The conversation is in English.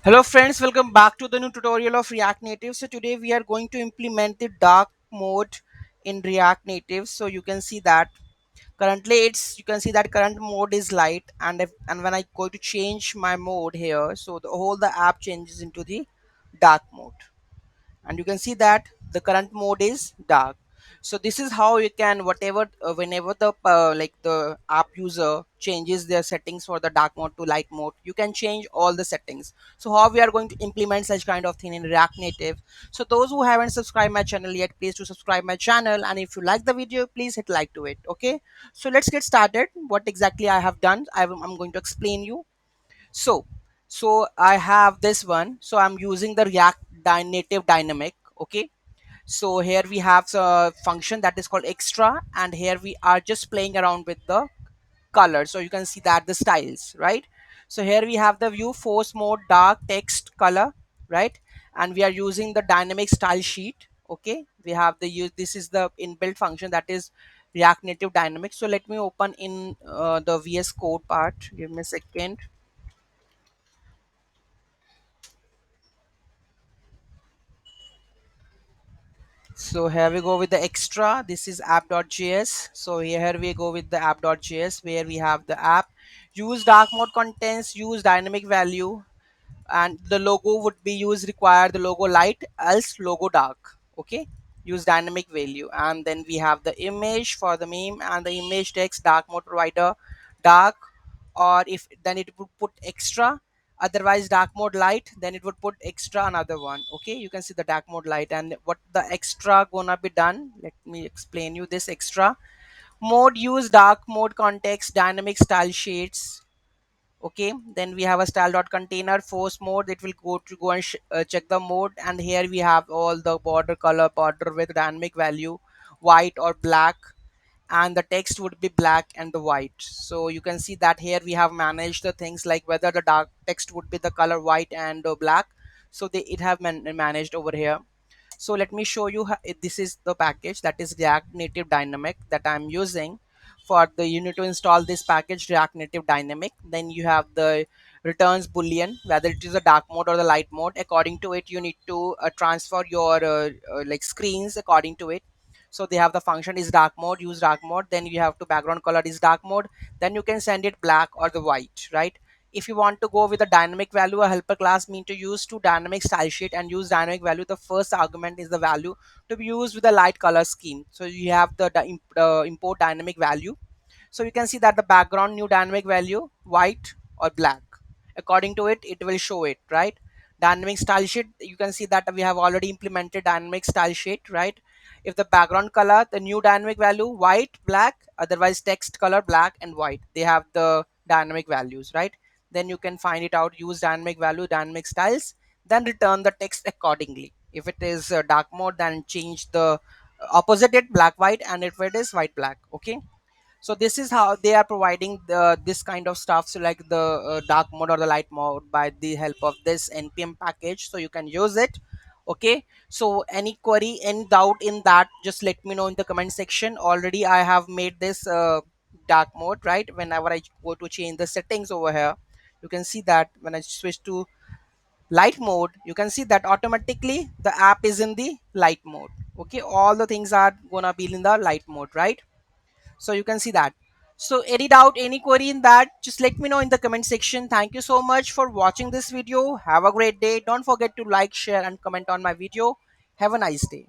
Hello friends, welcome back to the new tutorial of React Native. So today we are going to implement the dark mode in React Native. So you can see that currently current mode is light, and when I go to change my mode here, so the whole the app changes into the dark mode, and you can see that the current mode is dark. So this is how you can whatever whenever the the app user changes their settings for the dark mode to light mode, you can change all the settings. So how we are going to implement such kind of thing in React Native? So those who haven't subscribed my channel yet, please to subscribe my channel, and if you like the video, please hit like to it. Okay, so let's get started. What exactly I have done, I'm going to explain you. So so I have this one. So I'm using the React Native Dynamic. Okay, so here we have a function that is called extra, and here we are just playing around with the color. So you can see that the styles, right? So here we have the view force mode, dark text color, right? And we are using the dynamic style sheet. Okay, we have the use, this is the inbuilt function that is React Native Dynamic. So let me open in the VS Code part. Give me a second. So here we go with the extra. This is app.js. So here we go with the app.js, where we have the app. Use dark mode contents, use dynamic value, and the logo would be used require the logo light, else logo dark. Okay, use dynamic value. And then we have the image for the meme, and the image text dark mode provider dark, or if then it would put extra. Otherwise dark mode light, then it would put extra another one. Okay, you can see the dark mode light. And what the extra gonna be done, let me explain you this extra mode. Use dark mode context, dynamic style shades. Okay, then we have a style dot container force mode. It will go and check the mode, and here we have all the border color, border with dynamic value white or black, and the text would be black and the white. So you can see that here we have managed the things like whether the dark text would be the color white and black. So it have managed over here. So let me show you how, this is the package that is React Native Dynamic that I'm using. For the you need to install this package React Native Dynamic. Then you have the returns boolean, whether it is a dark mode or the light mode. According to it, you need to transfer your like screens according to it. So they have the function is dark mode, use dark mode. Then you have to background color is dark mode. Then you can send it black or the white, right? If you want to go with a dynamic value, a helper class mean to use to dynamic style sheet and use dynamic value. The first argument is the value to be used with a light color scheme. So you have the import dynamic value. So you can see that the background new dynamic value white or black. According to it, it will show it, right? Dynamic style sheet, you can see that we have already implemented dynamic style sheet, right? If the background color, the new dynamic value white, black, otherwise text color black and white, they have the dynamic values, right? Then you can find it out, use dynamic value, dynamic styles, then return the text accordingly. If it is dark mode, then change the opposite it black white, and if it is white black. Okay, so this is how they are providing this kind of stuff. So like the dark mode or the light mode by the help of this npm package, so you can use it. Okay, so any query, any doubt in that, just let me know in the comment section. Already I have made this dark mode, right? Whenever I go to change the settings over here, you can see that when I switch to light mode, you can see that automatically the app is in the light mode. Okay, all the things are gonna be in the light mode, right? So you can see that. So any doubt, any query in that, just let me know in the comment section. Thank you so much for watching this video. Have a great day. Don't forget to like, share and comment on my video. Have a nice day.